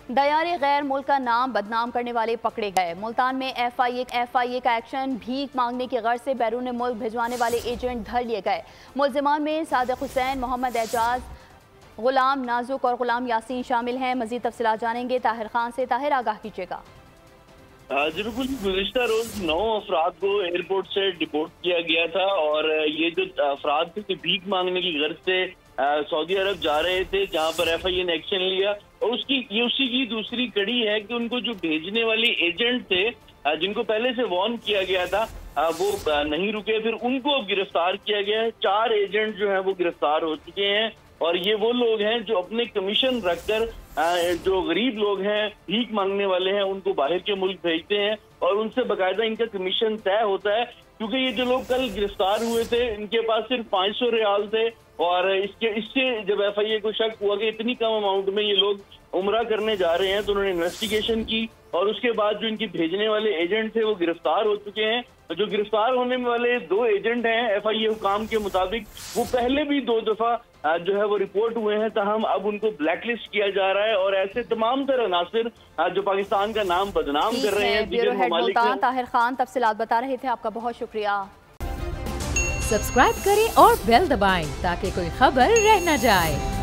दयारे गैर मुल्क का नाम बदनाम करने वाले पकड़े गए। मुल्तान में एफआईए का एक्शन। भीख मांगने की गर्ज से बैरून मुल्क भिजवाने वाले एजेंट धर लिए गए। मुलजिमान में सादिक हुसैन, मोहम्मद एजाज, गुलाम नाजुक और गुलाम यासीन शामिल हैं। मजीद तफसीलात जानेंगे ताहिर खान से। ताहिर, आगाह कीजिएगा। जी बिल्कुल, गुज़िश्ता रोज 9 अफराद को एयरपोर्ट से डिपोर्ट किया गया था और ये जो अफराद थे भीख मांगने की गर्ज से सऊदी अरब जा रहे थे, जहां पर एफआईए ने एक्शन लिया और उसी की दूसरी कड़ी है कि उनको जो भेजने वाले एजेंट थे, जिनको पहले से वार्न किया गया था, वो नहीं रुके, फिर उनको अब गिरफ्तार किया गया है। 4 एजेंट जो है वो गिरफ्तार हो चुके हैं और ये वो लोग हैं जो अपने कमीशन रखकर जो गरीब लोग हैं, भीख मांगने वाले हैं, उनको बाहर के मुल्क भेजते हैं और उनसे बाकायदा इनका कमीशन तय होता है। क्योंकि ये जो लोग कल गिरफ्तार हुए थे, इनके पास सिर्फ 500 रियाल थे और इससे जब एफआईए को शक हुआ कि इतनी कम अमाउंट में ये लोग उम्रा करने जा रहे हैं, तो उन्होंने इन्वेस्टिगेशन की और उसके बाद जो इनकी भेजने वाले एजेंट थे वो गिरफ्तार हो चुके हैं। जो गिरफ्तार होने वाले 2 एजेंट हैं एफआईए हुकाम के मुताबिक, वो पहले भी 2 दफा जो है वो रिपोर्ट हुए हैं, ताहम अब उनको ब्लैकलिस्ट किया जा रहा है और ऐसे तमाम तरह नासिर जो पाकिस्तान का नाम बदनाम कर रहे हैं। ब्यूरो हेड मुल्तान ताहिर खान तफसीलात बता रहे थे, आपका बहुत शुक्रिया। सब्सक्राइब करें और बेल दबाएं ताकि कोई खबर रह न जाए।